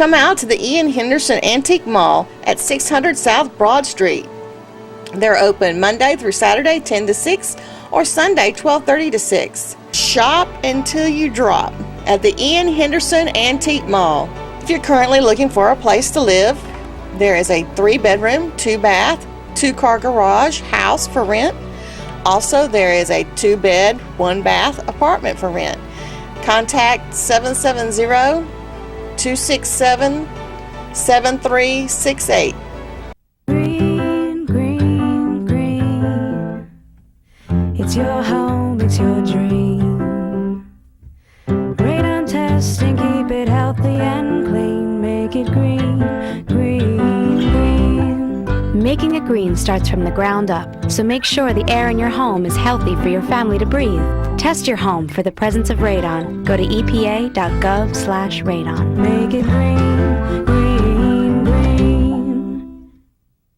Come out to the Ian Henderson Antique Mall at 600 South Broad Street. They're open Monday through Saturday 10 to 6 or Sunday 12:30 to 6. Shop until you drop at the Ian Henderson Antique Mall. If you're currently looking for a place to live, there is a 3-bedroom, 2-bath, 2-car garage house for rent. Also, there is a 2-bed, 1-bath apartment for rent. Contact 770-267-7368. Green, green, green. It's your home, it's your dream. Radon testing, keep it healthy and clean. Make it green, green, green. Making it green starts from the ground up, so make sure the air in your home is healthy for your family to breathe. Test your home for the presence of radon. Go to epa.gov/radon. Make it green, green, green.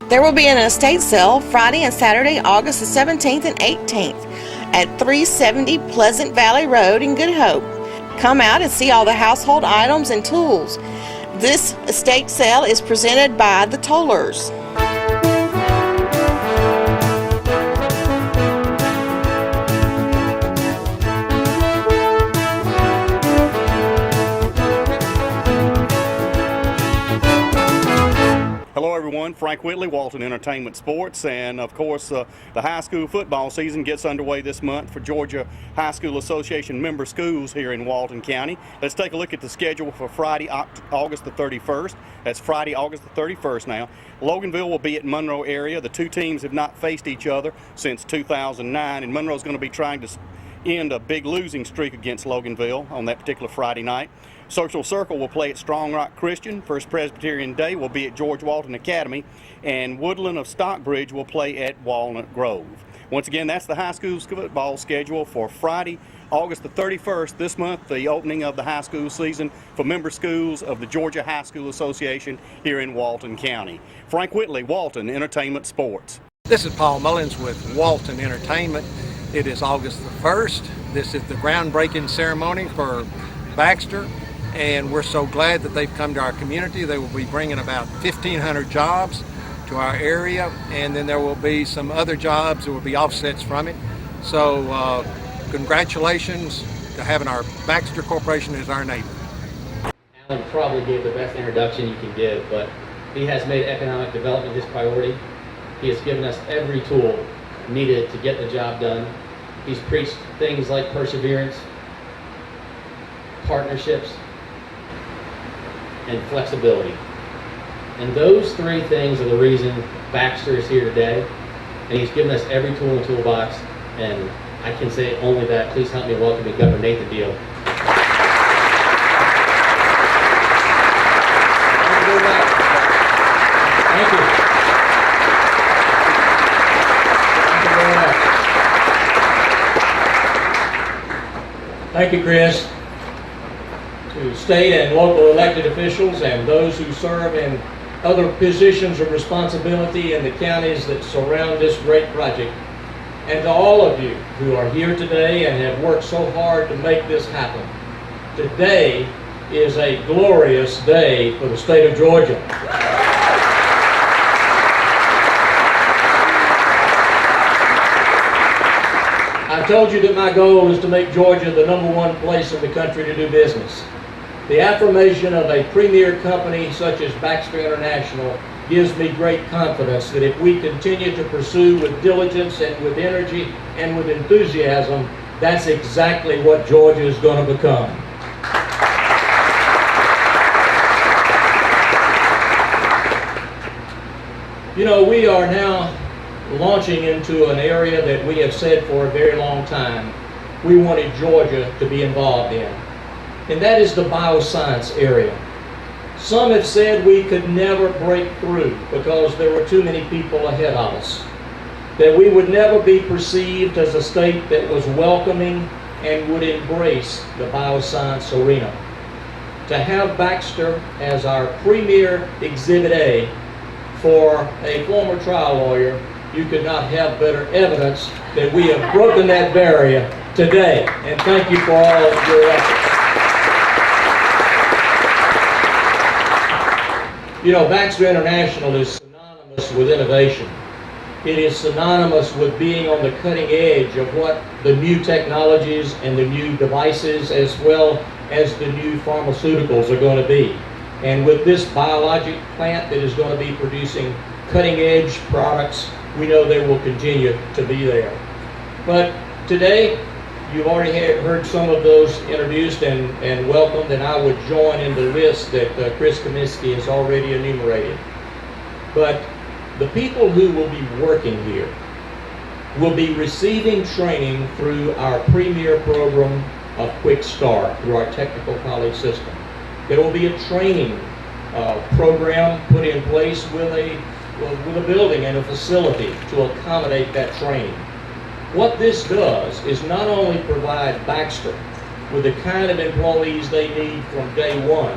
There will be an estate sale Friday and Saturday, August the 17th and 18th at 370 Pleasant Valley Road in Good Hope. Come out and see all the household items and tools. This estate sale is presented by the Tollers. Hello everyone, Frank Whitley, Walton Entertainment Sports, and of course the high school football season gets underway this month for Georgia High School Association member schools here in Walton County. Let's take a look at the schedule for Friday, August the 31st. That's Friday, August the 31st now. Loganville will be at Monroe area. The two teams have not faced each other since 2009, and Monroe's going to be trying to end a big losing streak against Loganville on that particular Friday night. Social Circle will play at Strong Rock Christian. First Presbyterian Day will be at George Walton Academy, and Woodland of Stockbridge will play at Walnut Grove. Once again, that's the high school football schedule for Friday, August the 31st, this month, the opening of the high school season for member schools of the Georgia High School Association here in Walton County. Frank Whitley, Walton Entertainment Sports. This is Paul Mullins with Walton Entertainment. It is August the 1st. This is the groundbreaking ceremony for Baxter, and we're so glad that they've come to our community. They will be bringing about 1,500 jobs to our area, and then there will be some other jobs that will be offsets from it. So congratulations to having our Baxter Corporation as our neighbor. Alan probably gave the best introduction you can give, but he has made economic development his priority. He has given us every tool needed to get the job done. He's preached things like perseverance, partnerships, and flexibility. And those three things are the reason Baxter is here today. And he's given us every tool in the toolbox. And I can say only that. Please help me welcome Governor Nathan Deal. Thank you. Thank you, Chris. To state and local elected officials and those who serve in other positions of responsibility in the counties that surround this great project, and to all of you who are here today and have worked so hard to make this happen. Today is a glorious day for the state of Georgia. I told you that my goal is to make Georgia the #1 place in the country to do business. The affirmation of a premier company such as Baxter International gives me great confidence that if we continue to pursue with diligence and with energy and with enthusiasm, that's exactly what Georgia is going to become. You know, we are now launching into an area that we have said for a very long time we wanted Georgia to be involved in, and that is the bioscience area. Some have said we could never break through because there were too many people ahead of us, that we would never be perceived as a state that was welcoming and would embrace the bioscience arena. To have Baxter as our premier Exhibit A for a former trial lawyer, you could not have better evidence that we have broken that barrier today. And thank you for all of your efforts. You know, Baxter International is synonymous with innovation. It is synonymous with being on the cutting edge of what the new technologies and the new devices as well as the new pharmaceuticals are going to be. And with this biologic plant that is going to be producing cutting edge products, we know they will continue to be there. But today, you've already heard some of those introduced and welcomed, and I would join in the list that Chris Kaminsky has already enumerated. But the people who will be working here will be receiving training through our premier program of Quick Start, through our technical college system. There will be a training program put in place with a building and a facility to accommodate that training. What this does is not only provide Baxter with the kind of employees they need from day one,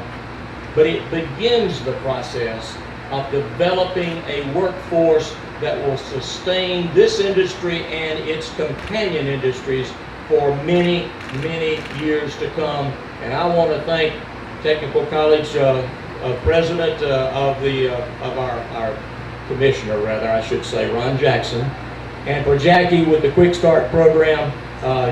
but it begins the process of developing a workforce that will sustain this industry and its companion industries for many, many years to come. And I want to thank Technical College President of our Commissioner, rather, I should say, Ron Jackson. And for Jackie with the Quick Start program,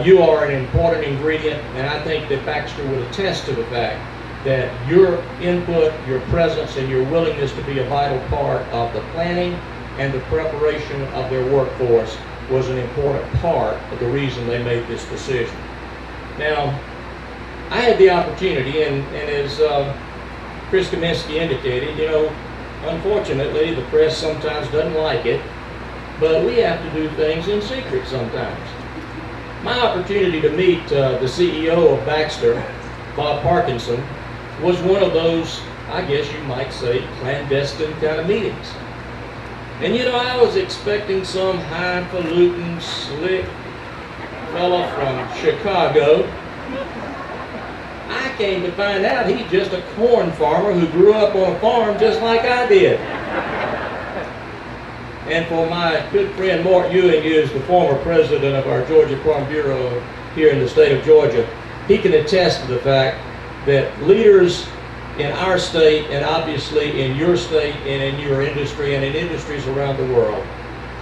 you are an important ingredient, and I think that Baxter would attest to the fact that your input, your presence, and your willingness to be a vital part of the planning and the preparation of their workforce was an important part of the reason they made this decision. Now, I had the opportunity, and as Chris Kaminsky indicated, you know, unfortunately, the press sometimes doesn't like it, but we have to do things in secret sometimes. My opportunity to meet the CEO of Baxter, Bob Parkinson, was one of those, I guess you might say, clandestine kind of meetings. And you know, I was expecting some highfalutin, slick fella from Chicago. I came to find out he's just a corn farmer who grew up on a farm just like I did. And for my good friend Mort Ewing, who is the former president of our Georgia Farm Bureau here in the state of Georgia, he can attest to the fact that leaders in our state, and obviously in your state and in your industry and in industries around the world,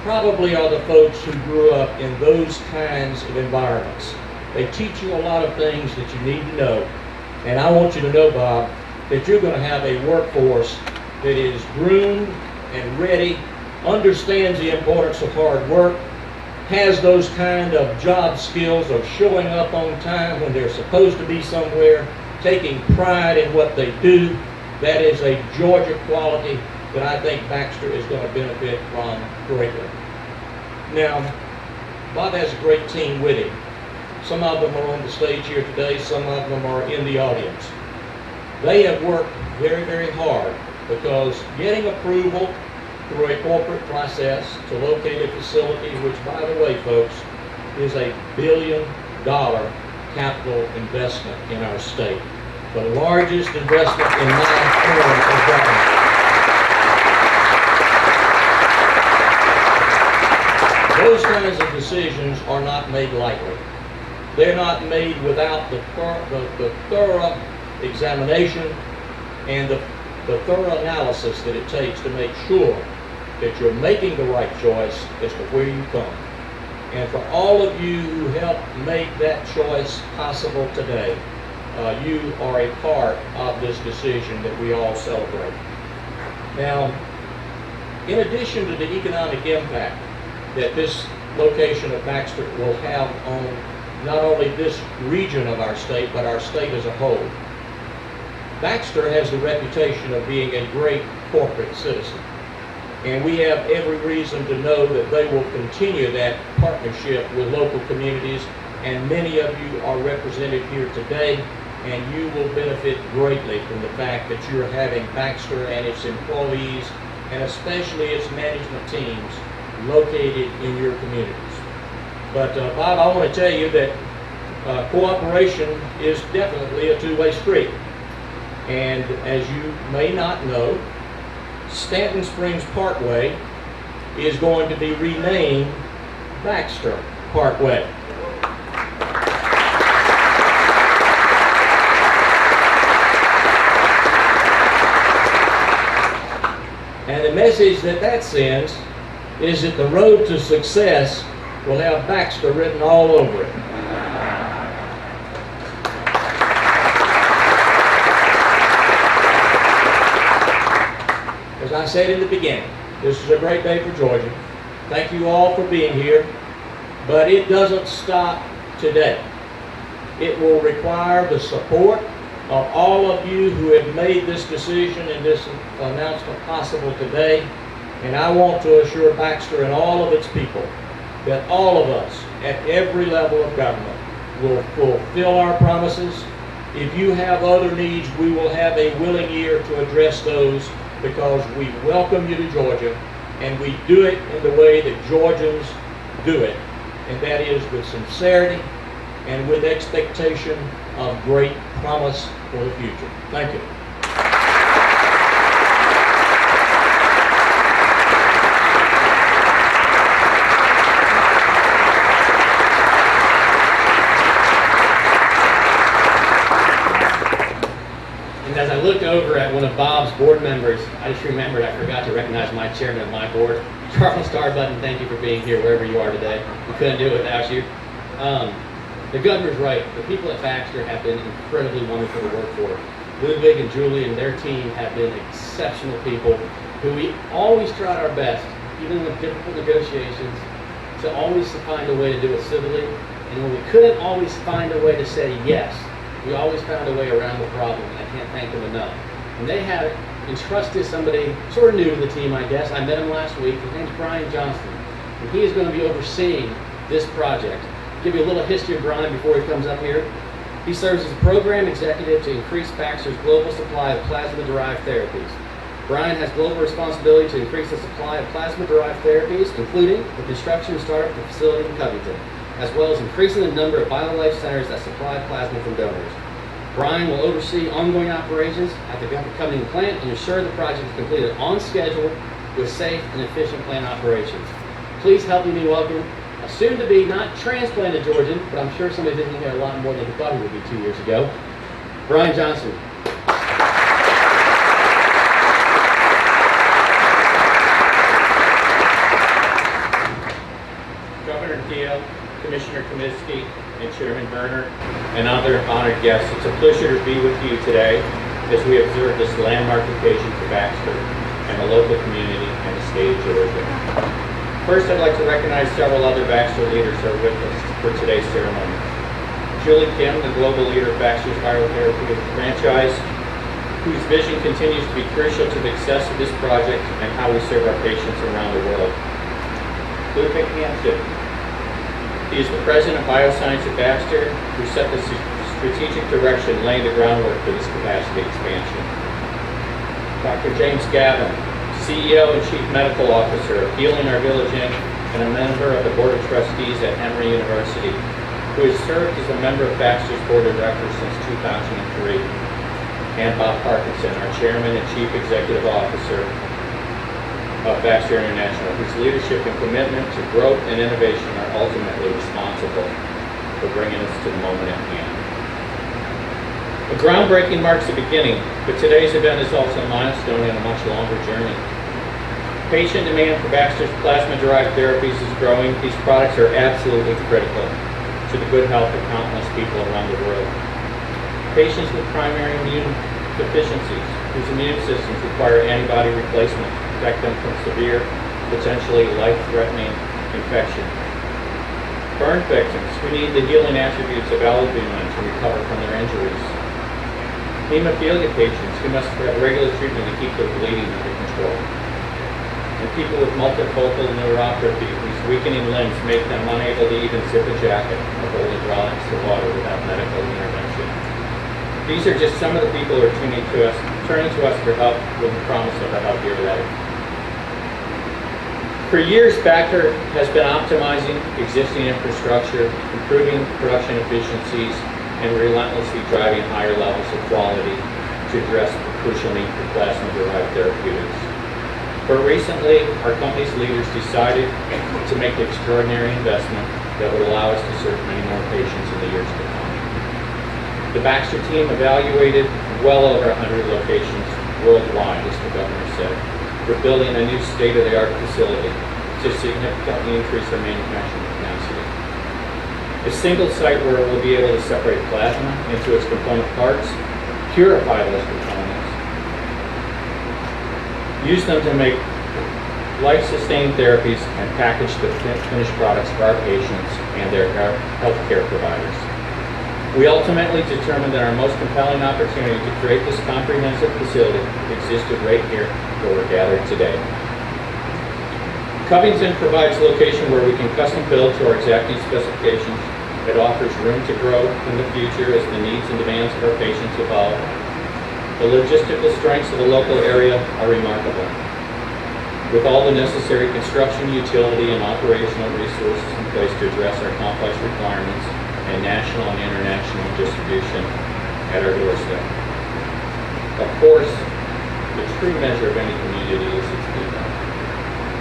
probably are the folks who grew up in those kinds of environments. They teach you a lot of things that you need to know. And I want you to know, Bob, that you're going to have a workforce that is groomed and ready, understands the importance of hard work, has those kind of job skills of showing up on time when they're supposed to be somewhere, taking pride in what they do. That is a Georgia quality that I think Baxter is going to benefit from greatly. Now, Bob has a great team with him. Some of them are on the stage here today, some of them are in the audience. They have worked very, very hard because getting approval through a corporate process to locate a facility, which, by the way, folks, is $1 billion capital investment in our state. The largest investment in my term of government. Those kinds of decisions are not made lightly. They're not made without the thorough examination and the thorough analysis that it takes to make sure that you're making the right choice as to where you come. And for all of you who helped make that choice possible today, you are a part of this decision that we all celebrate. Now, in addition to the economic impact that this location of Baxter will have on not only this region of our state, but our state as a whole, Baxter has the reputation of being a great corporate citizen. And we have every reason to know that they will continue that partnership with local communities, and many of you are represented here today, and you will benefit greatly from the fact that you're having Baxter and its employees, and especially its management teams, located in your communities. But Bob, I want to tell you that cooperation is definitely a two-way street. And as you may not know, Stanton Springs Parkway is going to be renamed Baxter Parkway. message that sends is that the road to success will have Baxter written all over it. As I said in the beginning, this is a great day for Georgia. Thank you all for being here, but it doesn't stop today. It will require the support of all of you who have made this decision and this announcement possible today. And I want to assure Baxter and all of its people that all of us at every level of government will fulfill our promises. If you have other needs, we will have a willing ear to address those, because we welcome you to Georgia, and we do it in the way that Georgians do it, and that is with sincerity and with expectation of great promise for the future. Thank you. And as I looked over at one of Bob's board members, I just remembered I forgot to recognize my chairman of my board, Charles Starbutton. Thank you for being here wherever you are today. We couldn't do it without you. The governor's right. The people at Baxter have been incredibly wonderful to work for. Ludwig and Julie and their team have been exceptional people who we always tried our best, even with difficult negotiations, to always find a way to do it civilly. And when we couldn't always find a way to say yes, we always found a way around the problem, and I can't thank them enough. And they have entrusted somebody sort of new to the team, I guess. I met him last week. His name's Brian Johnston, and he is going to be overseeing this project. Give you a little history of Brian before he comes up here. He serves as a program executive to increase Baxter's global supply of plasma-derived therapies. Brian has global responsibility to increase the supply of plasma-derived therapies, including the construction and startup of the facility in Covington, as well as increasing the number of BioLife centers that supply plasma from donors. Brian will oversee ongoing operations at the Covington plant and ensure the project is completed on schedule with safe and efficient plant operations. Please help me welcome a soon-to-be not transplanted Georgian, but I'm sure somebody's been here a lot more than he thought he would be 2 years ago, Brian Johnston. Governor Deal, Commissioner Comiskey, and Chairman Berner, and other honored guests, it's a pleasure to be with you today as we observe this landmark occasion for Baxter and the local community and the state of Georgia. First, I'd like to recognize several other Baxter leaders who are with us for today's ceremony. Julie Kim, the global leader of Baxter's Viral Therapeutic franchise, whose vision continues to be crucial to the success of this project and how we serve our patients around the world. Ludwig Hampton. He is the president of Bioscience at Baxter, who set the strategic direction laying the groundwork for this capacity expansion. Dr. James Gavin, CEO and Chief Medical Officer of Healing Our Village Inc. and a member of the Board of Trustees at Emory University, who has served as a member of Baxter's Board of Directors since 2003. And Bob Parkinson, our Chairman and Chief Executive Officer of Baxter International, whose leadership and commitment to growth and innovation are ultimately responsible for bringing us to the moment at hand. The groundbreaking marks the beginning, but today's event is also a milestone in a much longer journey. Patient demand for Baxter's plasma-derived therapies is growing. These products are absolutely critical to the good health of countless people around the world. Patients with primary immune deficiencies, whose immune systems require antibody replacement to protect them from severe, potentially life-threatening infection. Burn victims who need the healing attributes of albumin to recover from their injuries. Hemophilia patients who must have regular treatment to keep their bleeding under control. And people with multifocal neuropathy whose weakening limbs make them unable to even zip a jacket or hold a draw next to water without medical intervention. These are just some of the people who are turning to us for help with the promise of a healthier life. For years, Baxter has been optimizing existing infrastructure, improving production efficiencies, and relentlessly driving higher levels of quality to address the crucial need for plasma-derived therapeutics. But recently, our company's leaders decided to make an extraordinary investment that would allow us to serve many more patients in the years to come. The Baxter team evaluated well over 100 locations worldwide, as the governor said, We're building a new state-of-the-art facility to significantly increase our manufacturing capacity. A single site where we'll be able to separate plasma into its component parts, purify those components, use them to make life-sustaining therapies, and package the finished products for our patients and their healthcare providers. We ultimately determined that our most compelling opportunity to create this comprehensive facility existed right here where we're gathered today. Covington provides a location where we can custom build to our exacting specifications. It offers room to grow in the future as the needs and demands of our patients evolve. The logistical strengths of the local area are remarkable. With all the necessary construction, utility, and operational resources in place to address our complex requirements and national and international distribution at our doorstep. Of course, the true measure of any community is its people.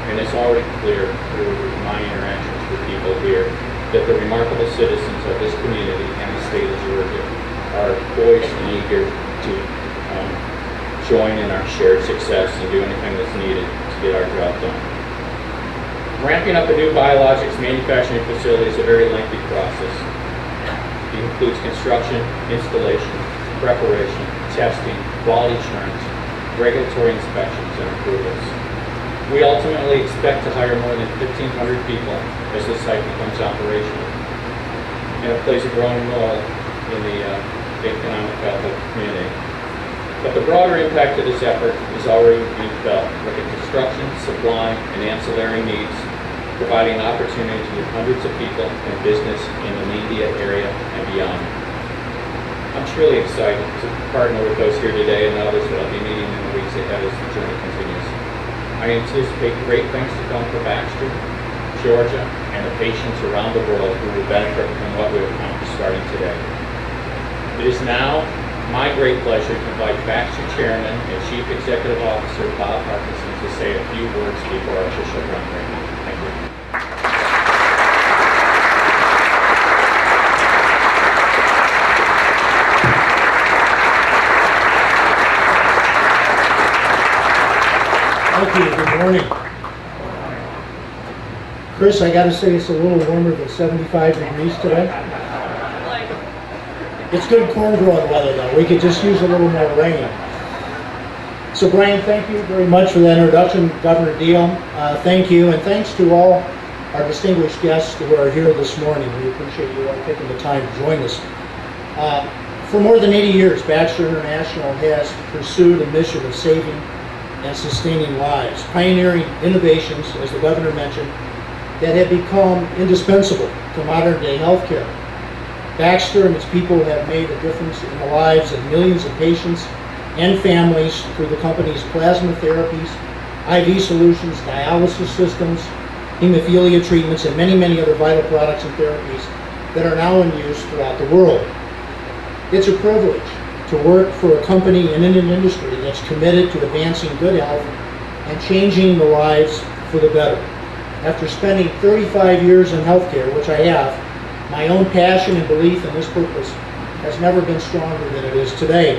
And it's already clear through my interactions with people here that the remarkable citizens of this community and the state of Georgia are poised and eager to join in our shared success and do anything that's needed to get our job done. Ramping up a new biologics manufacturing facility is a very lengthy process. It includes construction, installation, preparation, testing, quality assurance, regulatory inspections, and approvals. We ultimately expect to hire more than 1,500 people as the site becomes operational, and it plays a growing role in the economic health of the community. But the broader impact of this effort is already being felt with the construction, supply, and ancillary needs, providing opportunity to hundreds of people and business in the media area and beyond. I'm truly excited to partner with those here today and others that I'll be meeting in the weeks ahead as the journey continues. I anticipate great things to come for Baxter, Georgia, and the patients around the world who will benefit from what we've accomplished starting today. It is now my great pleasure to invite Baxter Chairman and Chief Executive Officer Bob Parkinson to say a few words before our official groundbreaking. Thank you. Thank you. Good morning. Chris, I got to say it's a little warmer than 75 degrees today. It's good corn growing weather though. We could just use a little more rain. So Brian, thank you very much for that introduction. Governor Deal, thank you. And thanks to all our distinguished guests who are here this morning. We appreciate you all taking the time to join us. For more than 80 years, Baxter International has pursued a mission of saving and sustaining lives, pioneering innovations, as the governor mentioned, that have become indispensable to modern day healthcare. Baxter and its people have made a difference in the lives of millions of patients and families through the company's plasma therapies, IV solutions, dialysis systems, hemophilia treatments, and many, many other vital products and therapies that are now in use throughout the world. It's a privilege to work for a company and in an industry that's committed to advancing good health and changing the lives for the better. After spending 35 years in healthcare, which I have, my own passion and belief in this purpose has never been stronger than it is today.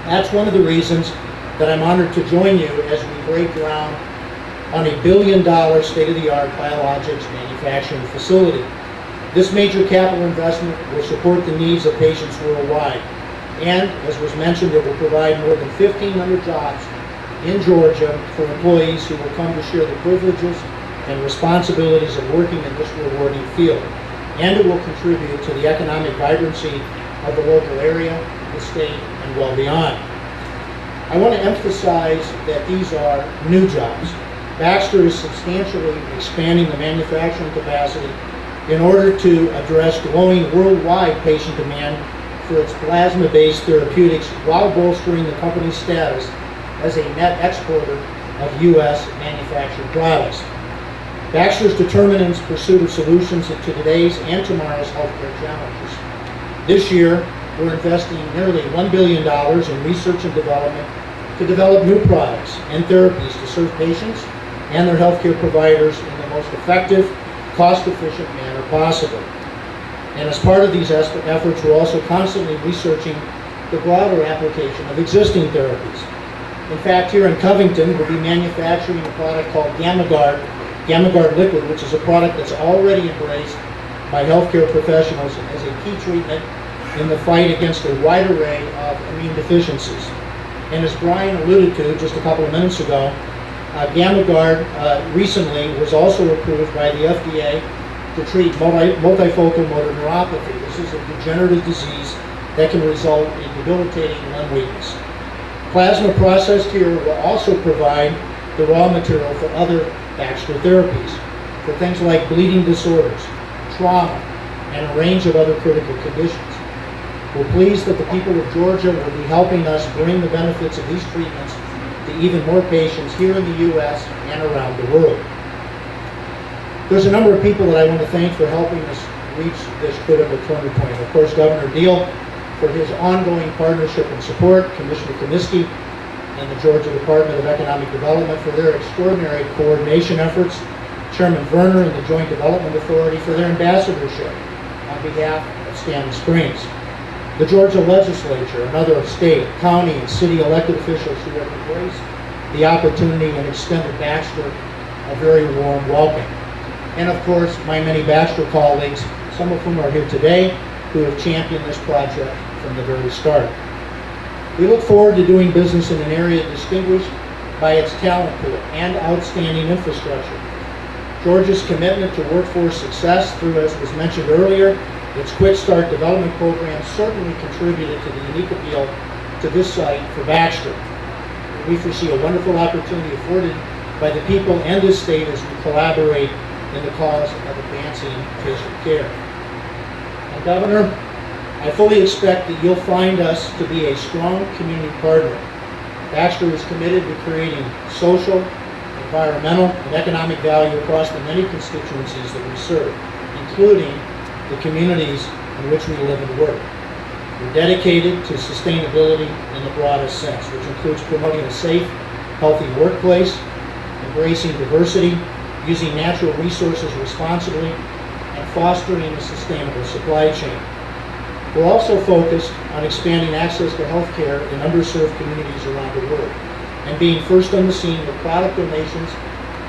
That's one of the reasons that I'm honored to join you as we break ground on a $1 billion state-of-the-art biologics manufacturing facility. This major capital investment will support the needs of patients worldwide. And, as was mentioned, it will provide more than 1,500 jobs in Georgia for employees who will come to share the privileges and responsibilities of working in this rewarding field. And it will contribute to the economic vibrancy of the local area, the state, and well beyond. I want to emphasize that these are new jobs. Baxter is substantially expanding the manufacturing capacity in order to address growing worldwide patient demand for its plasma-based therapeutics while bolstering the company's status as a net exporter of U.S. manufactured products. Baxter is determined in its pursuit of solutions to today's and tomorrow's healthcare challenges. This year, we're investing nearly $1 billion in research and development to develop new products and therapies to serve patients and their healthcare providers in the most effective, cost-efficient manner possible. And as part of these efforts, we're also constantly researching the broader application of existing therapies. In fact, here in Covington, we'll be manufacturing a product called GammaGuard Liquid, which is a product that's already embraced by healthcare professionals as a key treatment in the fight against a wide array of immune deficiencies. And as Brian alluded to just a couple of minutes ago, GammaGuard recently was also approved by the FDA to treat multifocal motor neuropathy. This is a degenerative disease that can result in debilitating limb weakness. Plasma processed here will also provide the raw material for other Baxter therapies, for things like bleeding disorders, trauma, and a range of other critical conditions. We're pleased that the people of Georgia will be helping us bring the benefits of these treatments to even more patients here in the U.S. and around the world. There's a number of people that I want to thank for helping us reach this critical turning point. Of course, Governor Deal for his ongoing partnership and support, Commissioner Comiskey and the Georgia Department of Economic Development for their extraordinary coordination efforts, Chairman Verner and the Joint Development Authority for their ambassadorship on behalf of Stanton Springs, the Georgia Legislature and other state, county, and city elected officials who have embraced the opportunity and extended Baxter a very warm welcome. And of course, my many Baxter colleagues, some of whom are here today, who have championed this project from the very start. We look forward to doing business in an area distinguished by its talent pool and outstanding infrastructure. Georgia's commitment to workforce success through, as was mentioned earlier, its Quick Start development program certainly contributed to the unique appeal to this site for Baxter. We foresee a wonderful opportunity afforded by the people and this state as we collaborate in the cause of advancing patient care. And Governor, I fully expect that you'll find us to be a strong community partner. Baxter is committed to creating social, environmental, and economic value across the many constituencies that we serve, including the communities in which we live and work. We're dedicated to sustainability in the broadest sense, which includes promoting a safe, healthy workplace, embracing diversity, using natural resources responsibly, and fostering a sustainable supply chain. We're also focused on expanding access to health care in underserved communities around the world, and being first on the scene with product donations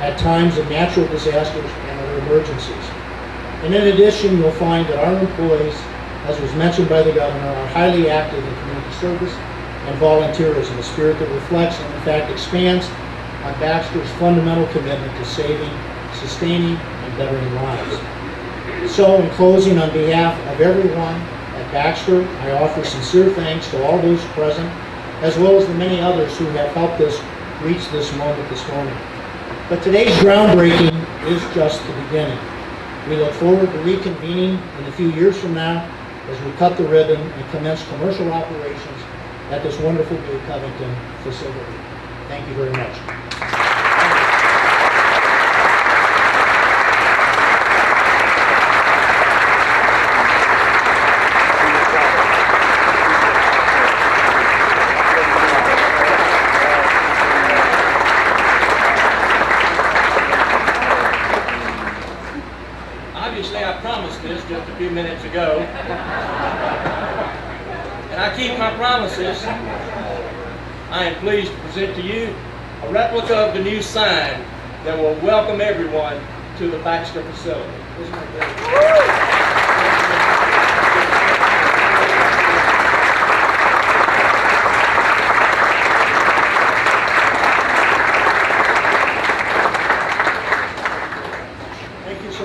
at times of natural disasters and other emergencies. And in addition, you'll find that our employees, as was mentioned by the Governor, are highly active in community service and volunteerism, a spirit that reflects and in fact expands on Baxter's fundamental commitment to saving, sustaining, and bettering lives. So in closing, on behalf of everyone at Baxter, I offer sincere thanks to all those present, as well as the many others who have helped us reach this moment this morning. But today's groundbreaking is just the beginning. We look forward to reconvening in a few years from now as we cut the ribbon and commence commercial operations at this wonderful new Covington facility. Thank you very much. Obviously, I promised this just a few minutes ago, and I keep my promises. I am pleased to present to you a replica of the new sign that will welcome everyone to the Baxter facility. Isn't that great?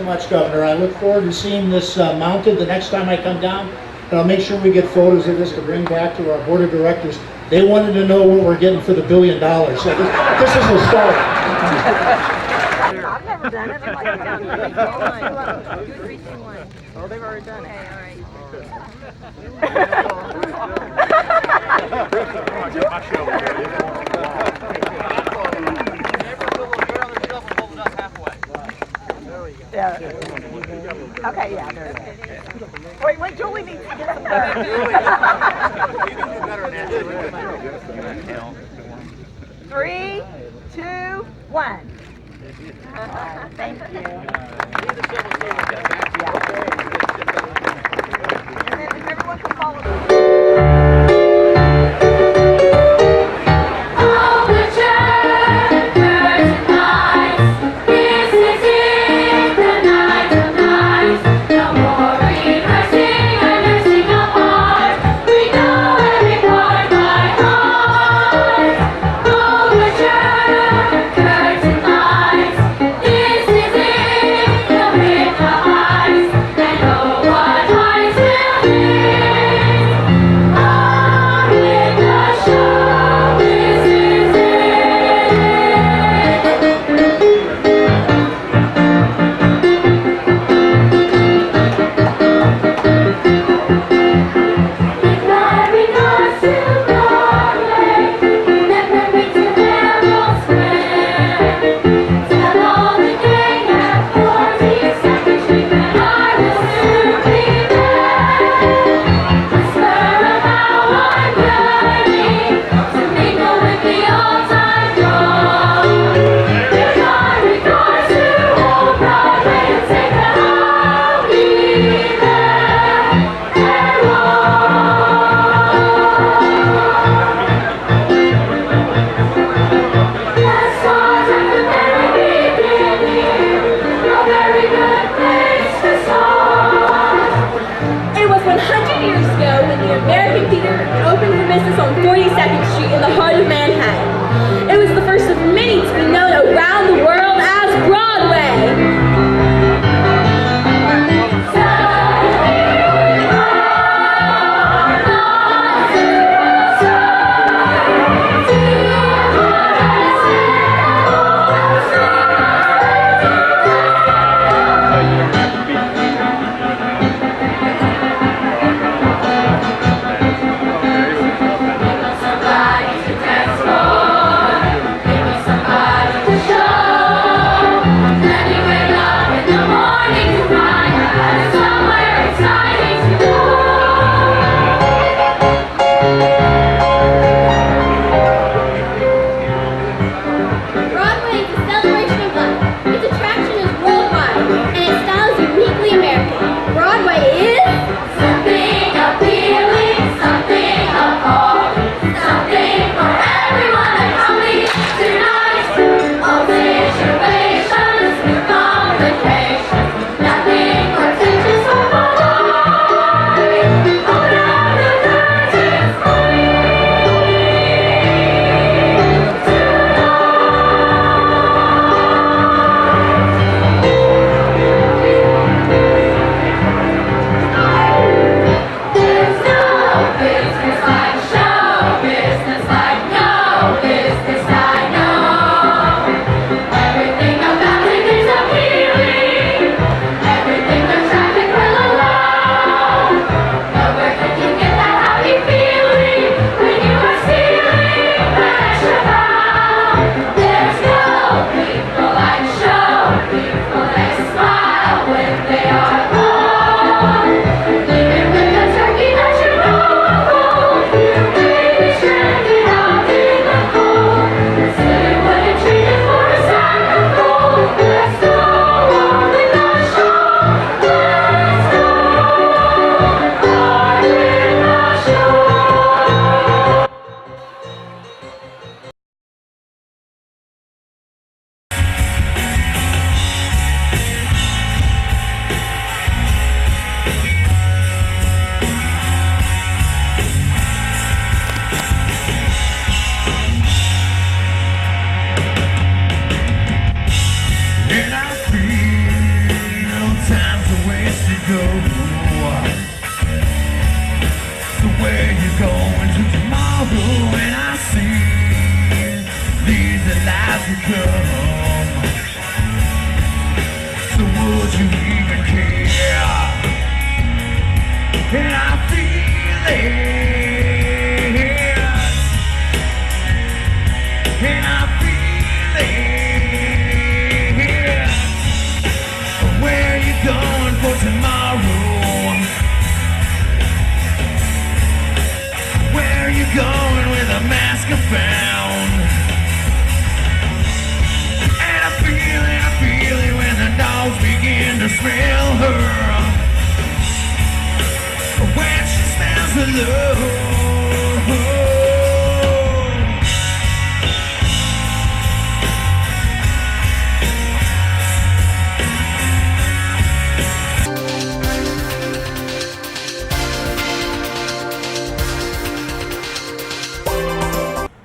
Much, Governor. I look forward to seeing this mounted the next time I come down, and I'll make sure we get photos of this to bring back to our board of directors. They wanted to know what we're getting for the $1 billion, so this is a start. I've never done it. I'm like, 2, 3, 2, 1. Oh, they've already done it. Yeah. Okay, yeah, there it is. Wait, Julie needs to get some better. Three, 2, 1. Thank you. And then if everyone can follow me. 32nd Street in the heart of Manhattan. It was the first of many to be known around the world as Broadway.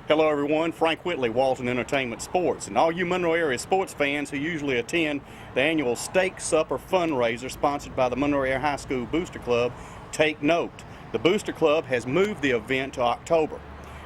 Hello everyone, Frank Whitley, Walton Entertainment Sports, and all you Monroe area sports fans who usually attend the annual Steak Supper fundraiser sponsored by the Monroe Area High School Booster Club, take note. The Booster Club has moved the event to October.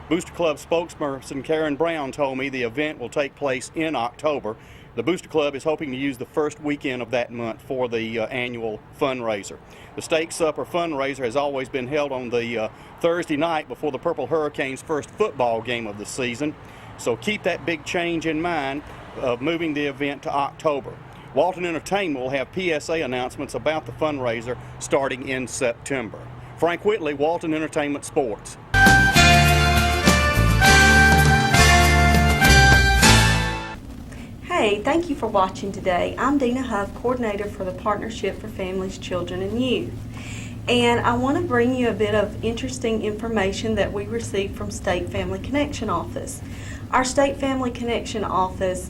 Booster Club spokesperson Karen Brown told me the event will take place in October. The Booster Club is hoping to use the first weekend of that month for the annual fundraiser. The Steak Supper fundraiser has always been held on the Thursday night before the Purple Hurricanes' first football game of the season. So keep that big change in mind of moving the event to October. Walton Entertainment will have PSA announcements about the fundraiser starting in September. Frank Whitley, Walton Entertainment Sports. Hey, thank you for watching today. I'm Dina Huff, Coordinator for the Partnership for Families, Children, and Youth. And I want to bring you a bit of interesting information that we received from State Family Connection Office. Our State Family Connection Office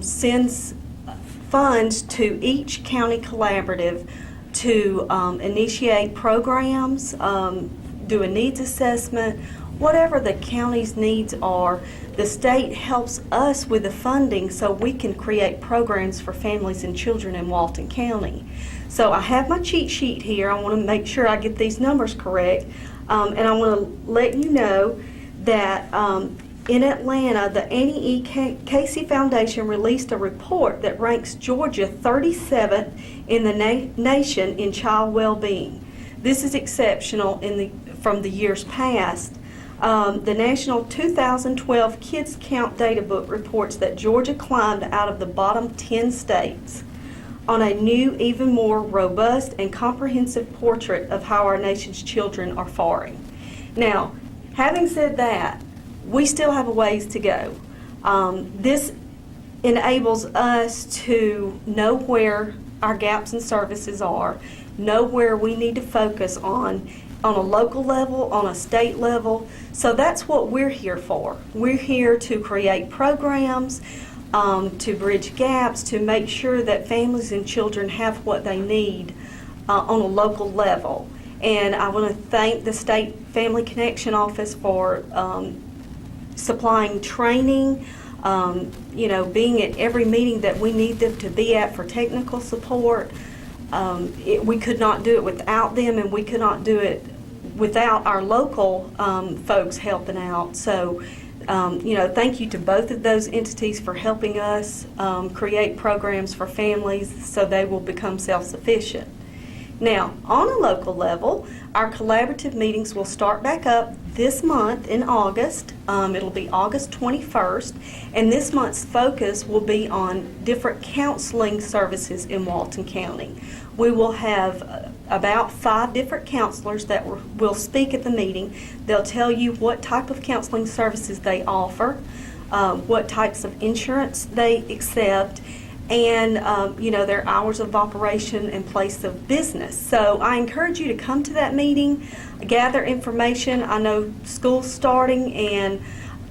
sends funds to each county collaborative to initiate programs, do a needs assessment, whatever the county's needs are, the state helps us with the funding so we can create programs for families and children in Walton County. So I have my cheat sheet here. I want to make sure I get these numbers correct. And I want to let you know that in Atlanta, the Annie E. Casey Foundation released a report that ranks Georgia 37th in the nation in child well-being. This is exceptional from the years past. The National 2012 Kids Count Data Book reports that Georgia climbed out of the bottom 10 states on a new, even more robust and comprehensive portrait of how our nation's children are faring. Now, having said that, we still have a ways to go. This enables us to know where our gaps in services are, know where we need to focus on a local level, on a state level. So that's what we're here for. We're here to create programs, to bridge gaps, to make sure that families and children have what they need on a local level. And I want to thank the State Family Connection Office for supplying training, being at every meeting that we need them to be at for technical support. We could not do it without them, and we could not do it without our local folks helping out. So, thank you to both of those entities for helping us create programs for families so they will become self-sufficient. Now, on a local level, our collaborative meetings will start back up this month in August. It'll be August 21st, and this month's focus will be on different counseling services in Walton County. We will have about 5 different counselors that will speak at the meeting. They'll tell you what type of counseling services they offer, what types of insurance they accept, and their hours of operation and place of business. So I encourage you to come to that meeting, gather information. I know school's starting and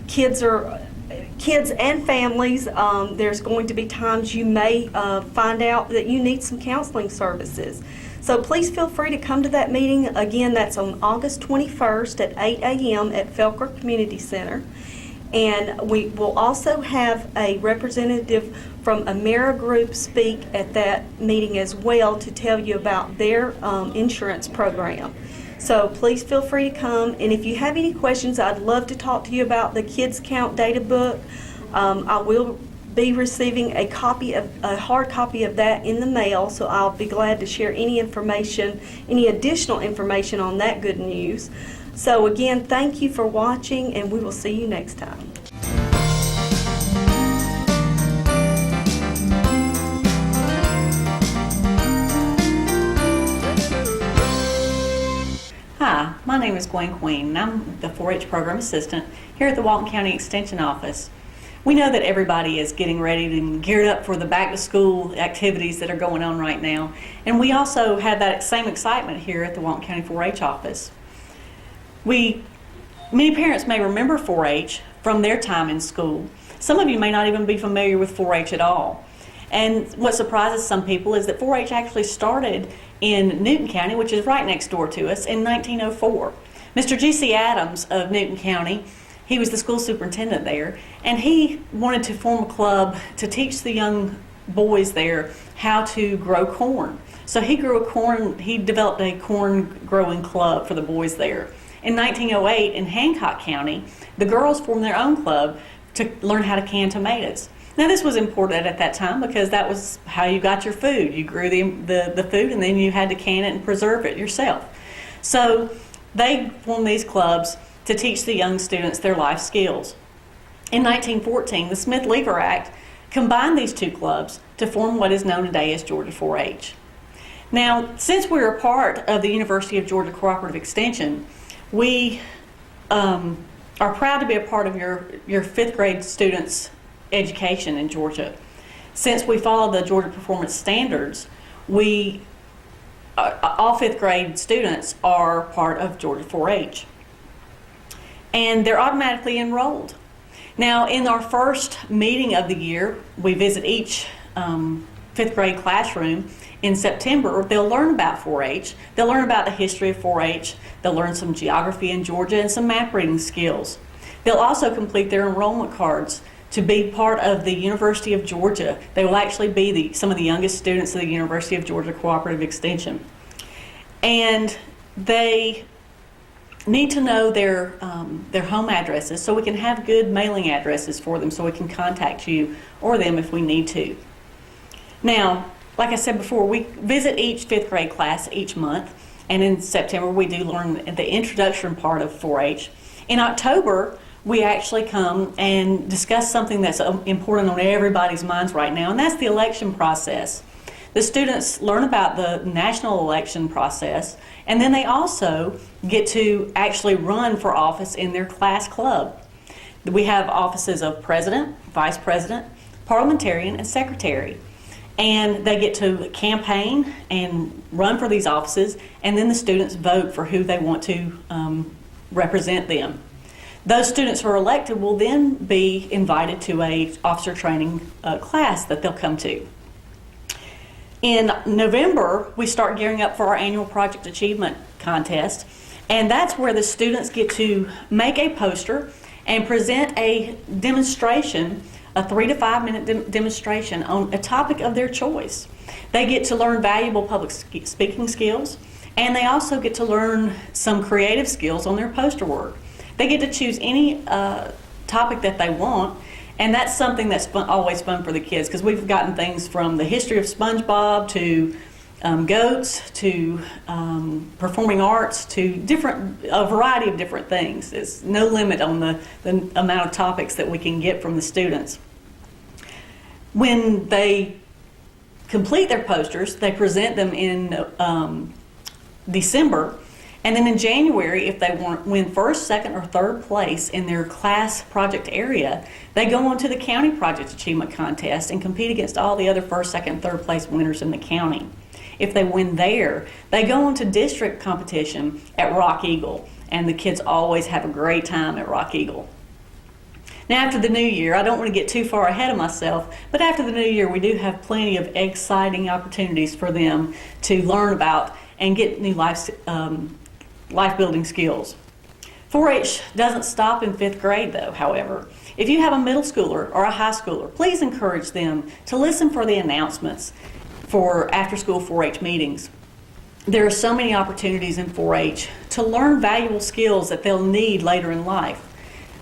kids and families, there's going to be times you may find out that you need some counseling services. So please feel free to come to that meeting. Again, that's on August 21st at 8 a.m. at Felker Community Center. And we will also have a representative from AmeriGroup speak at that meeting as well to tell you about their insurance program. So please feel free to come. And if you have any questions, I'd love to talk to you about the Kids Count Data Book. I will be receiving a hard copy of that in the mail, so I'll be glad to share any additional information on that good news. So again, thank you for watching, and we will see you next time. Hi, my name is Gwen Queen, and I'm the 4-H Program Assistant here at the Walton County Extension Office. We know that everybody is getting ready and geared up for the back-to-school activities that are going on right now, and we also have that same excitement here at the Walton County 4-H office. Many parents may remember 4-H from their time in school. Some of you may not even be familiar with 4-H at all. And what surprises some people is that 4-H actually started in Newton County, which is right next door to us, in 1904. Mr. G.C. Adams of Newton County, he was the school superintendent there, and he wanted to form a club to teach the young boys there how to grow corn. So he developed a corn growing club for the boys there. In 1908, in Hancock County, the girls formed their own club to learn how to can tomatoes. Now this was important at that time because that was how you got your food. You grew the food and then you had to can it and preserve it yourself. So they formed these clubs to teach the young students their life skills. In 1914, the Smith-Lever Act combined these two clubs to form what is known today as Georgia 4-H. Now, since we're a part of the University of Georgia Cooperative Extension, we are proud to be a part of your 5th grade students' education in Georgia. Since we follow the Georgia Performance Standards, all 5th grade students are part of Georgia 4-H. And they're automatically enrolled. Now, in our first meeting of the year, we visit each 5th grade classroom in September, they'll learn about 4-H. They'll learn about the history of 4-H. They'll learn some geography in Georgia and some map reading skills. They'll also complete their enrollment cards to be part of the University of Georgia. They will actually be some of the youngest students of the University of Georgia Cooperative Extension. And they need to know their home addresses so we can have good mailing addresses for them so we can contact you or them if we need to. Now, like I said before, we visit each 5th grade class each month, and in September we do learn the introduction part of 4-H. In October, we actually come and discuss something that's important on everybody's minds right now, and that's the election process. The students learn about the national election process, and then they also get to actually run for office in their class club. We have offices of president, vice president, parliamentarian, and secretary. And they get to campaign and run for these offices, and then the students vote for who they want to represent them. Those students who are elected will then be invited to a officer training class that they'll come to. In November, we start gearing up for our annual Project Achievement Contest, and that's where the students get to make a poster and present a demonstration, a 3 to 5 minute demonstration on a topic of their choice. They get to learn valuable public speaking skills, and they also get to learn some creative skills on their poster work. They get to choose any topic that they want, and that's something that's always fun for the kids, because we've gotten things from the history of SpongeBob to goats to performing arts to a variety of different things. There's no limit on the amount of topics that we can get from the students. When they complete their posters, they present them in December, and then in January, if they win first, second, or third place in their class project area, they go on to the county project achievement contest and compete against all the other first, second, third place winners in the county. If they win there, they go on to district competition at Rock Eagle, and the kids always have a great time at Rock Eagle. Now, after the new year, I don't want to get too far ahead of myself, but after the new year, we do have plenty of exciting opportunities for them to learn about and get new life-building skills. 4-H doesn't stop in 5th grade, though, however. If you have a middle schooler or a high schooler, please encourage them to listen for the announcements for after-school 4-H meetings. There are so many opportunities in 4-H to learn valuable skills that they'll need later in life.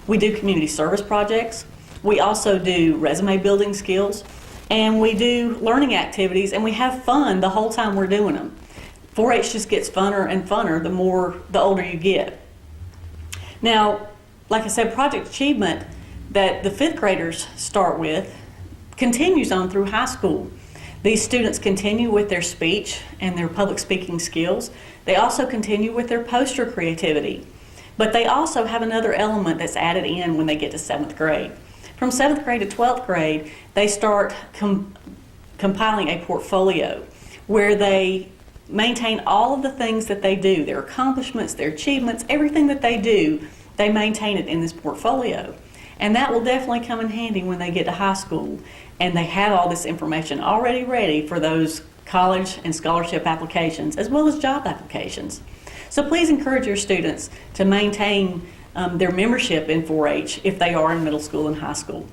We do community service projects. We also do resume building skills, and we do learning activities, and we have fun the whole time we're doing them. 4-H just gets funner and funner the older you get. Now, like I said, Project Achievement that the 5th graders start with continues on through high school. These students continue with their speech and their public speaking skills. They also continue with their poster creativity. But they also have another element that's added in when they get to 7th grade. From 7th grade to 12th grade, they start compiling a portfolio where they maintain all of the things that they do, their accomplishments, their achievements, everything that they do, they maintain it in this portfolio. And that will definitely come in handy when they get to high school and they have all this information already ready for those college and scholarship applications as well as job applications. So please encourage your students to maintain their membership in 4-H if they are in middle school and high school.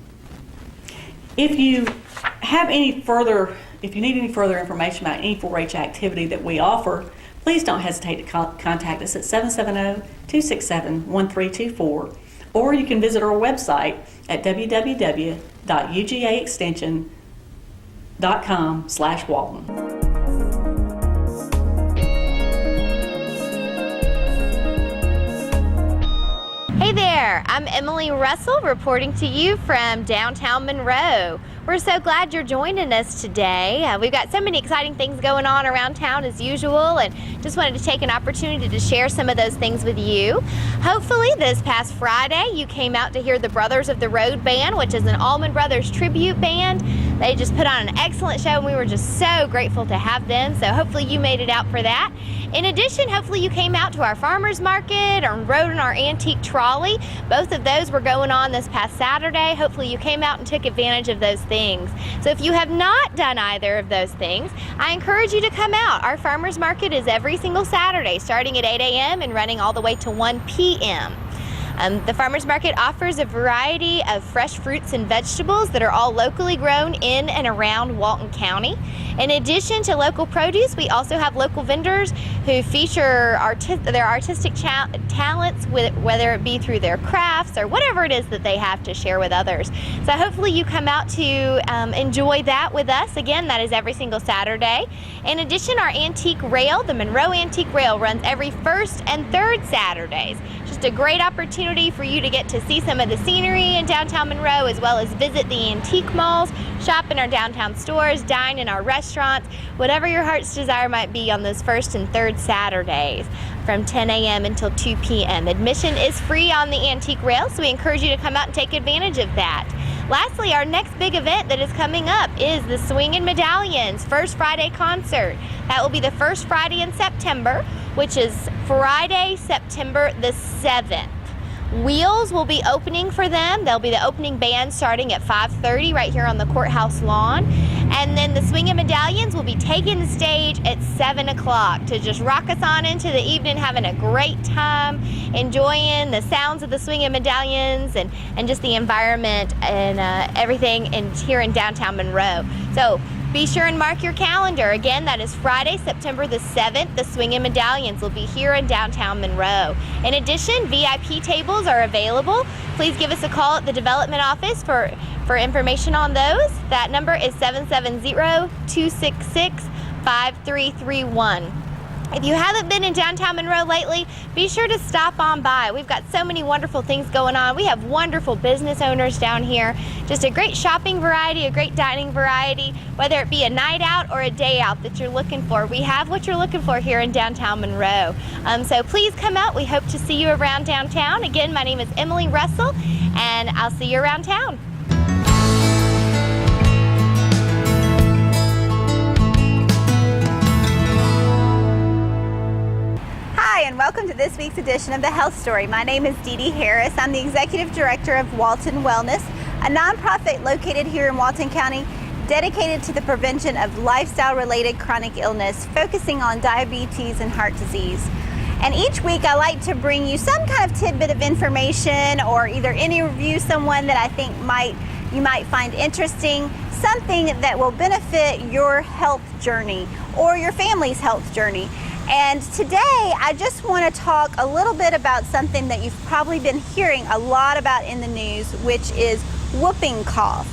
If you need any further information about any 4-H activity that we offer, please don't hesitate to contact us at 770-267-1324, or you can visit our website at www.ugaextension.com/Walton. Hey there, I'm Emily Russell reporting to you from downtown Monroe. We're so glad you're joining us today. We've got so many exciting things going on around town as usual, and just wanted to take an opportunity to share some of those things with you. Hopefully this past Friday you came out to hear the Brothers of the Road Band, which is an Allman Brothers tribute band. They just put on an excellent show and we were just so grateful to have them, so hopefully you made it out for that. In addition, hopefully you came out to our farmers market or rode in our antique trolley. Both of those were going on this past Saturday. Hopefully you came out and took advantage of those things. things. So if you have not done either of those things, I encourage you to come out. Our farmers market is every single Saturday, starting at 8 a.m. and running all the way to 1 p.m. The farmers market offers a variety of fresh fruits and vegetables that are all locally grown in and around Walton County. In addition to local produce, we also have local vendors who feature their artistic talents, whether it be through their crafts or whatever it is that they have to share with others. So hopefully you come out to enjoy that with us. Again, that is every single Saturday. In addition, our antique rail, the Monroe Antique Rail, runs every first and third Saturdays. Just a great opportunity for you to get to see some of the scenery in downtown Monroe, as well as visit the antique malls, shop in our downtown stores, dine in our restaurants, whatever your heart's desire might be on those first and third Saturdays from 10 a.m. until 2 p.m. Admission is free on the antique rail, so we encourage you to come out and take advantage of that. Lastly, our next big event that is coming up is the Swingin' Medallions First Friday concert. That will be the first Friday in September, which is Friday, September the 7th. Wheels will be opening for them. They'll be the opening band starting at 5:30 right here on the courthouse lawn. And then the Swingin' Medallions will be taking the stage at 7 o'clock to just rock us on into the evening, having a great time, enjoying the sounds of the Swingin' Medallions and just the environment and everything here in downtown Monroe. So be sure and mark your calendar. Again, that is Friday, September the 7th. The Swingin' Medallions will be here in downtown Monroe. In addition, VIP tables are available. Please give us a call at the development office for information on those. That number is 770-266-5331. If you haven't been in downtown Monroe lately, be sure to stop on by. We've got so many wonderful things going on. We have wonderful business owners down here. Just a great shopping variety, a great dining variety, whether it be a night out or a day out that you're looking for. We have what you're looking for here in downtown Monroe. So please come out. We hope to see you around downtown. Again, my name is Emily Russell, and I'll see you around town. Hi, and welcome to this week's edition of The Health Story. My name is Dee Dee Harris. I'm the Executive Director of Walton Wellness, a nonprofit located here in Walton County dedicated to the prevention of lifestyle-related chronic illness, focusing on diabetes and heart disease. And each week I like to bring you some kind of tidbit of information or either interview someone that I think you might find interesting, something that will benefit your health journey or your family's health journey. And today I just want to talk a little bit about something that you've probably been hearing a lot about in the news, which is whooping cough.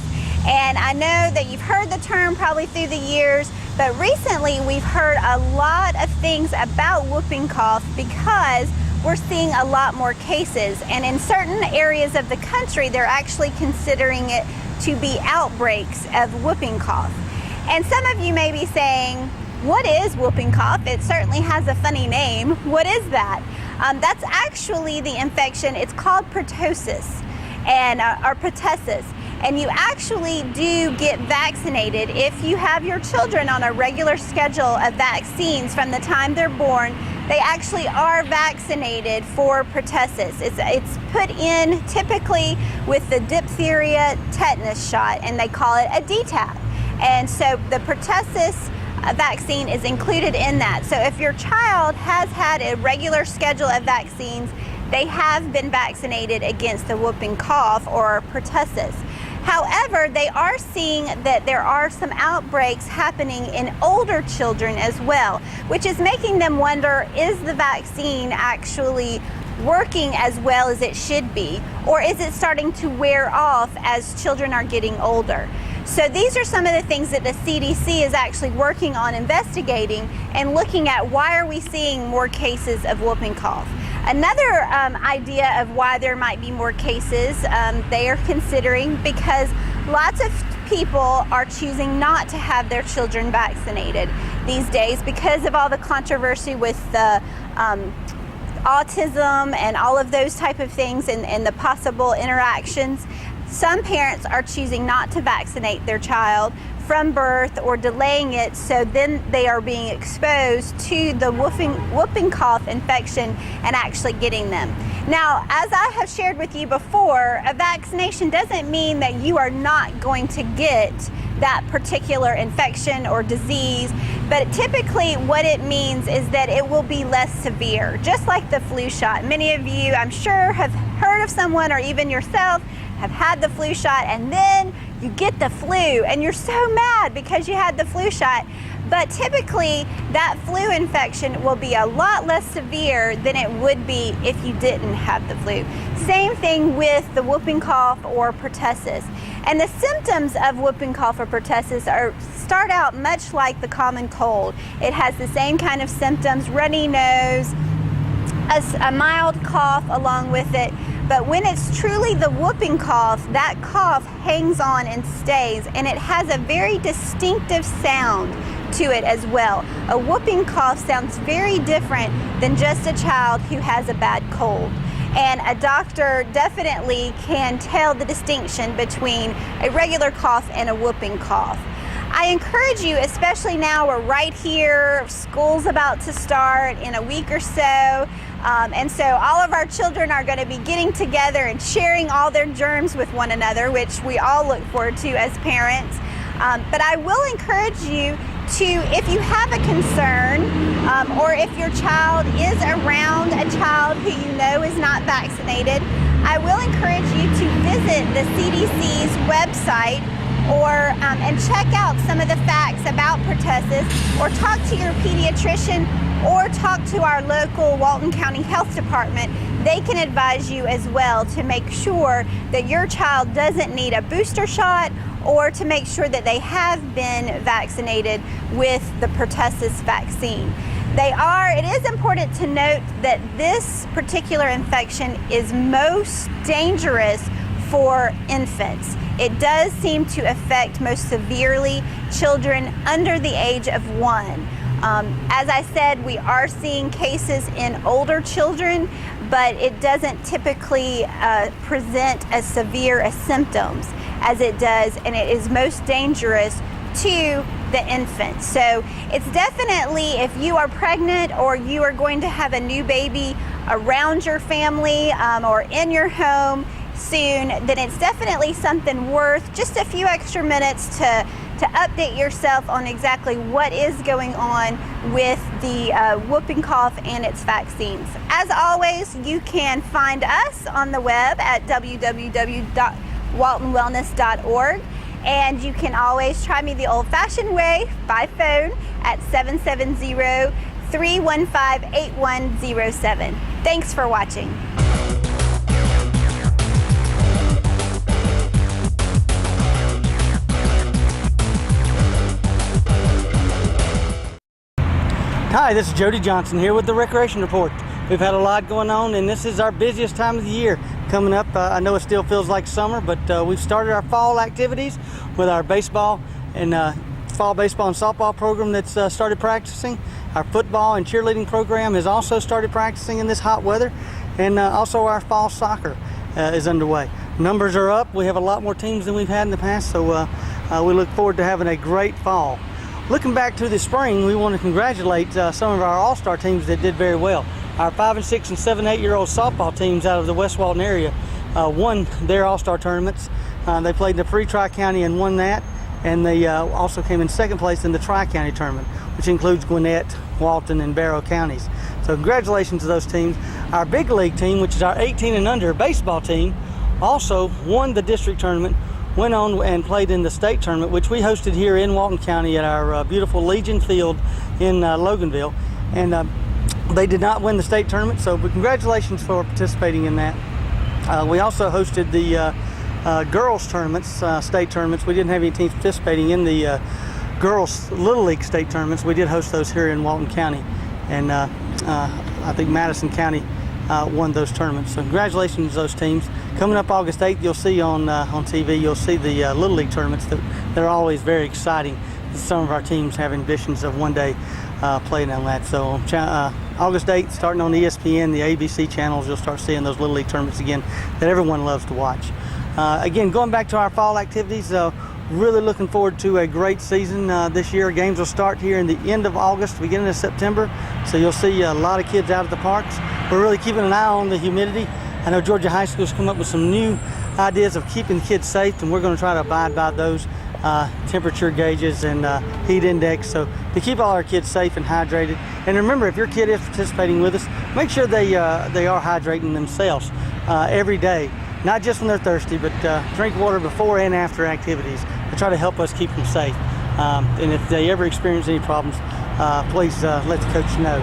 And I know that you've heard the term probably through the years, but recently we've heard a lot of things about whooping cough because we're seeing a lot more cases. And in certain areas of the country, they're actually considering it to be outbreaks of whooping cough. And some of you may be saying, what is whooping cough? It certainly has a funny name. What is that? That's actually the infection. It's called pertussis, or pertussis. And you actually do get vaccinated if you have your children on a regular schedule of vaccines from the time they're born. They actually are vaccinated for pertussis. It's put in typically with the diphtheria tetanus shot, and they call it a DTaP. And so the pertussis vaccine is included in that. So if your child has had a regular schedule of vaccines, they have been vaccinated against the whooping cough or pertussis. However, they are seeing that there are some outbreaks happening in older children as well, which is making them wonder, is the vaccine actually working as well as it should be, or is it starting to wear off as children are getting older? So these are some of the things that the CDC is actually working on investigating and looking at. Why are we seeing more cases of whooping cough? Another idea of why there might be more cases they are considering, because lots of people are choosing not to have their children vaccinated these days because of all the controversy with the autism and all of those type of things and the possible interactions. Some parents are choosing not to vaccinate their child from birth or delaying it, so then they are being exposed to the whooping cough infection and actually getting them. Now, as I have shared with you before, a vaccination doesn't mean that you are not going to get that particular infection or disease, but typically what it means is that it will be less severe, just like the flu shot. Many of you, I'm sure, have heard of someone or even yourself have had the flu shot, and then you get the flu and you're so mad because you had the flu shot. But typically that flu infection will be a lot less severe than it would be if you didn't have the flu. Same thing with the whooping cough or pertussis. And the symptoms of whooping cough or pertussis start out much like the common cold. It has the same kind of symptoms: runny nose, a mild cough along with it. But when it's truly the whooping cough, that cough hangs on and stays, and it has a very distinctive sound to it as well. A whooping cough sounds very different than just a child who has a bad cold. And a doctor definitely can tell the distinction between a regular cough and a whooping cough. I encourage you, especially now we're right here, school's about to start in a week or so, and so all of our children are going to be getting together and sharing all their germs with one another, which we all look forward to as parents. But I will encourage you to, if you have a concern, or if your child is around a child who you know is not vaccinated, I will encourage you to visit the CDC's website and check out some of the facts about pertussis, or talk to your pediatrician, or talk to our local Walton County Health Department. They can advise you as well to make sure that your child doesn't need a booster shot, or to make sure that they have been vaccinated with the pertussis vaccine. It is important to note that this particular infection is most dangerous for infants. It does seem to affect most severely children under the age of 1. As I said, we are seeing cases in older children, but it doesn't typically present as severe as symptoms as it does, and it is most dangerous to the infant. So it's definitely, if you are pregnant or you are going to have a new baby around your family or in your home soon, then it's definitely something worth just a few extra minutes to update yourself on exactly what is going on with the whooping cough and its vaccines. As always, you can find us on the web at www.waltonwellness.org, and you can always try me the old-fashioned way by phone at 770-315-8107. Thanks for watching. Hi, this is Jody Johnson here with the Recreation Report. We've had a lot going on, and this is our busiest time of the year coming up. I know it still feels like summer, but we've started our fall activities with our baseball and fall baseball and softball program that's started practicing. Our football and cheerleading program has also started practicing in this hot weather, and also our fall soccer is underway. Numbers are up. We have a lot more teams than we've had in the past, so we look forward to having a great fall. Looking back to the spring, we want to congratulate some of our all-star teams that did very well. Our 5-, 6-, and 7-, 8-year-old softball teams out of the West Walton area won their all-star tournaments. They played in the Free Tri-County and won that, and they also came in second place in the Tri-County tournament, which includes Gwinnett, Walton, and Barrow counties. So congratulations to those teams. Our big league team, which is our 18 and under baseball team, also won the district tournament, went on and played in the state tournament, which we hosted here in Walton County at our beautiful Legion Field in Loganville. And they did not win the state tournament, so congratulations for participating in that. We also hosted the girls tournaments, state tournaments. We didn't have any teams participating in the girls Little League state tournaments. We did host those here in Walton County, and I think Madison County won those tournaments. So congratulations to those teams. Coming up August 8th, you'll see on TV, you'll see the Little League tournaments. They're always very exciting. Some of our teams have ambitions of one day playing on that. So August 8th, starting on ESPN, the ABC channels, you'll start seeing those Little League tournaments again that everyone loves to watch. Again, going back to our fall activities, Really looking forward to a great season this year. Games will start here in the end of August, beginning of September. So you'll see a lot of kids out at the parks. We're really keeping an eye on the humidity. I know Georgia High School's come up with some new ideas of keeping kids safe, and we're going to try to abide by those temperature gauges and heat index, so to keep all our kids safe and hydrated. And remember, if your kid is participating with us, make sure they are hydrating themselves every day, not just when they're thirsty, but drink water before and after activities to try to help us keep them safe. And if they ever experience any problems, please let the coach know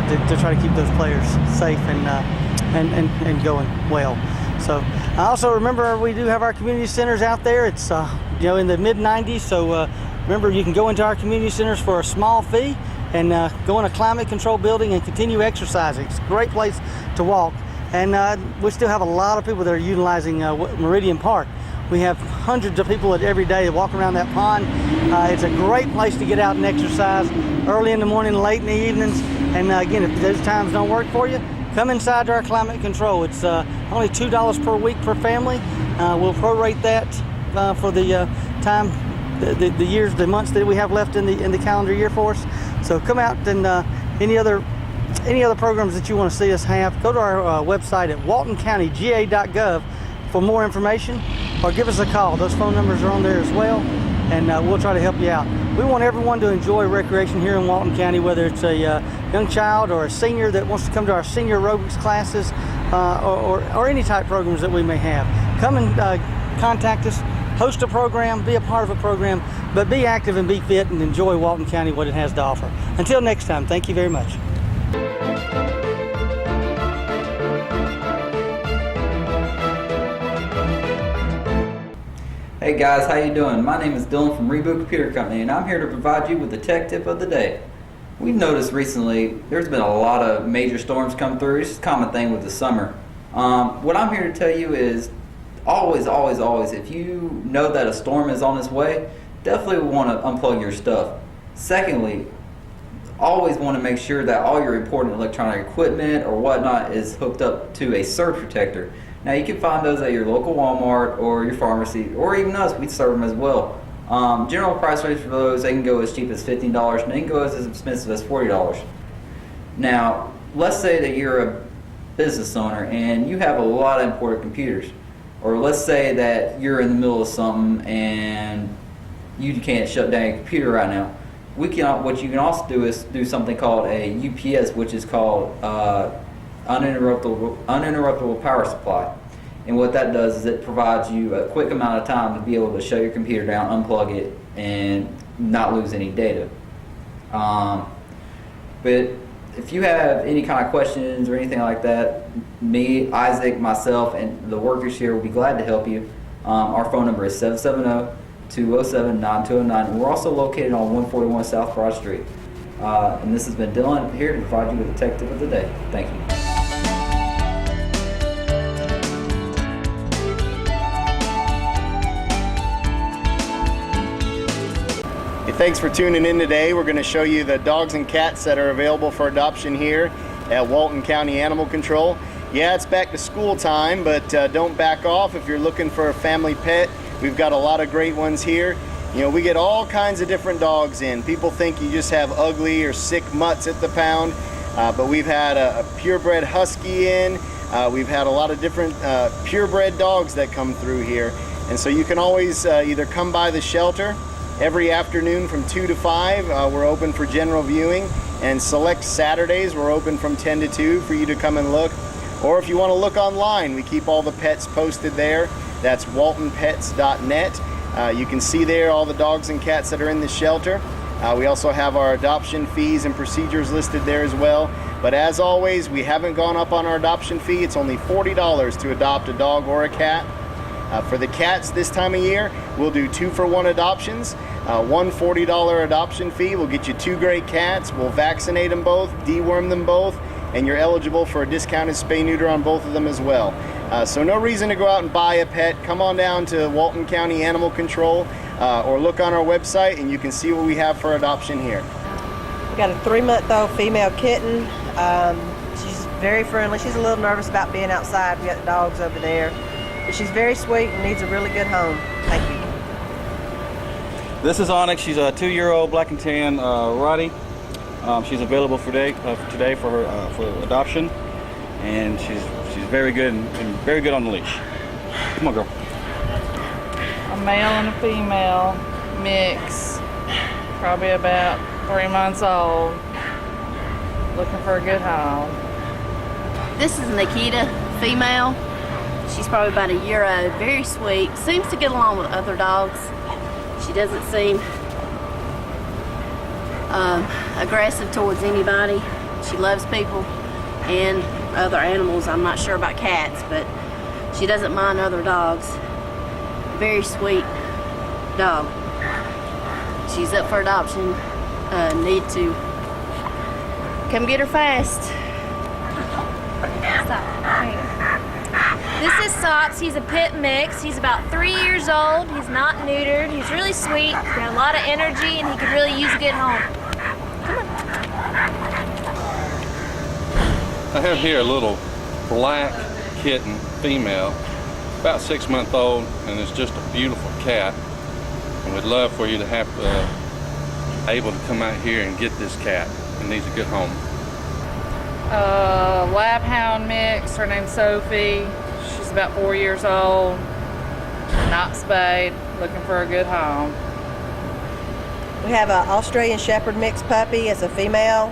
to try to keep those players safe and going well. So also remember, we do have our community centers out there. It's in the mid-90s, so remember, you can go into our community centers for a small fee and go in a climate control building and continue exercising. It's a great place to walk. And we still have a lot of people that are utilizing Meridian Park. We have hundreds of people every day that walk around that pond. It's a great place to get out and exercise early in the morning, late in the evenings. And again, if those times don't work for you, come inside to our climate control. It's only $2 per week per family. We'll prorate that for the time, the years, the months that we have left in the calendar year for us. So come out, and any other programs that you want to see us have, go to our website at waltoncountyga.gov for more information, or give us a call. Those phone numbers are on there as well, and we'll try to help you out. We want everyone to enjoy recreation here in Walton County, whether it's a young child or a senior that wants to come to our senior aerobics classes, or any type programs that we may have. Come and contact us, host a program, be a part of a program, but be active and be fit and enjoy Walton County, what it has to offer. Until next time, thank you very much. Hey guys, how you doing? My name is Dylan from Reboot Computer Company, and I'm here to provide you with the tech tip of the day. We've noticed recently there's been a lot of major storms come through. It's just a common thing with the summer. What I'm here to tell you is always, if you know that a storm is on its way, definitely want to unplug your stuff. Secondly, always want to make sure that all your important electronic equipment or whatnot is hooked up to a surge protector. Now you can find those at your local Walmart or your pharmacy, or even us, we serve them as well. General price range for those, they can go as cheap as $15 and they can go as expensive as $40. Now, let's say that you're a business owner and you have a lot of important computers. Or let's say that you're in the middle of something and you can't shut down your computer right now. What you can also do is do something called a UPS, which is called uninterruptible power supply. And what that does is it provides you a quick amount of time to be able to shut your computer down, unplug it, and not lose any data. But if you have any kind of questions or anything like that, me, Isaac, myself, and the workers here will be glad to help you. Our phone number is 770-207-9209, and we're also located on 141 South Broad Street. And this has been Dylan here to provide you with the tech tip of the day. Thank you. Thanks for tuning in today. We're going to show you the dogs and cats that are available for adoption here at Walton County Animal Control. Yeah, it's back to school time, but don't back off. If you're looking for a family pet, we've got a lot of great ones here. You know, we get all kinds of different dogs in. People think you just have ugly or sick mutts at the pound, but we've had a purebred husky in. We've had a lot of different purebred dogs that come through here. And so you can always either come by the shelter every afternoon from 2 to 5. We're open for general viewing, and select Saturdays we're open from 10 to 2 for you to come and look. Or if you want to look online, we keep all the pets posted there. That's waltonpets.net. You can see there all the dogs and cats that are in the shelter. We also have our adoption fees and procedures listed there as well. But as always, we haven't gone up on our adoption fee. It's only $40 to adopt a dog or a cat. For the cats this time of year, we'll do 2-for-1 adoptions. One $40 adoption fee will get you 2 great cats. We'll vaccinate them both, deworm them both, and you're eligible for a discounted spay-neuter on both of them as well. So no reason to go out and buy a pet. Come on down to Walton County Animal Control or look on our website and you can see what we have for adoption here. We got a 3-month-old female kitten. She's very friendly. She's a little nervous about being outside. We got the dogs over there. But she's very sweet and needs a really good home. Thank you. This is Onyx. She's a 2-year-old black and tan Rottie. She's available for today for her for adoption, and she's very good and very good on the leash. Come on, girl. A male and a female mix, probably about 3 months old, looking for a good home. This is Nikita, female. She's probably about a year old, very sweet, seems to get along with other dogs. She doesn't seem aggressive towards anybody. She loves people and other animals. I'm not sure about cats, but she doesn't mind other dogs. Very sweet dog. She's up for adoption. Need to come get her fast. This is Sops. He's a pit mix. He's about 3 years old. He's not neutered. He's really sweet. He's got a lot of energy, and he could really use a good home. I have here a little black kitten, female, about 6 months old, and it's just a beautiful cat. And we'd love for you to have able to come out here and get this cat. It needs a good home. Lab hound mix. Her name's Sophie. She's about 4 years old. Not spayed. Looking for a good home. We have an Australian Shepherd mixed puppy as a female.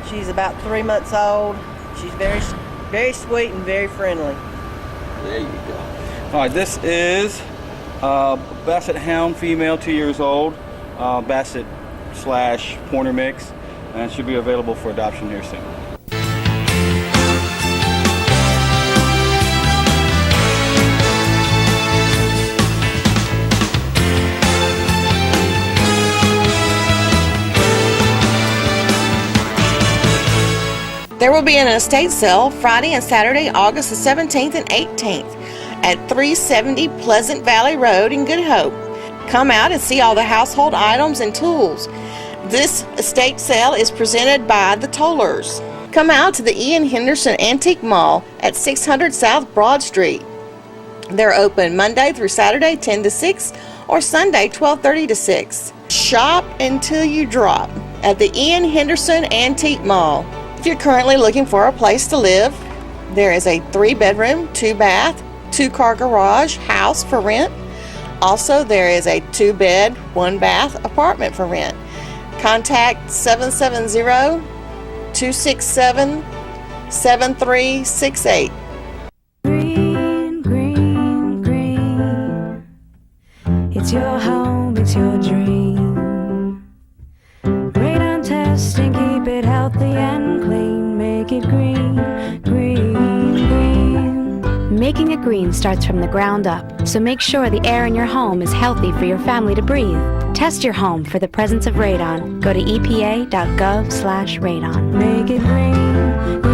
She's about 3 months old. She's very sweet and very friendly. There you go. All right, this is Basset Hound female, 2 years old, Basset / Pointer mix, and should be available for adoption here soon. There will be an estate sale Friday and Saturday, August the 17th and 18th at 370 Pleasant Valley Road in Good Hope. Come out and see all the household items and tools. This estate sale is presented by the Tollers. Come out to the Ian Henderson Antique Mall at 600 South Broad Street. They're open Monday through Saturday 10 to 6 or Sunday 12:30 to 6. Shop until you drop at the Ian Henderson Antique Mall. If you're currently looking for a place to live, there is a 3-bedroom, 2-bath, 2-car garage house for rent. Also, there is a 2-bed, 1-bath apartment for rent. Contact 770-267-7368. Green, green, green. It's your home, it's your dream. Radon testing, keep it healthy and clean. Make it green, green, green. Making it green starts from the ground up, so make sure the air in your home is healthy for your family to breathe. Test your home for the presence of radon. Go to epa.gov/radon. Make it green, green.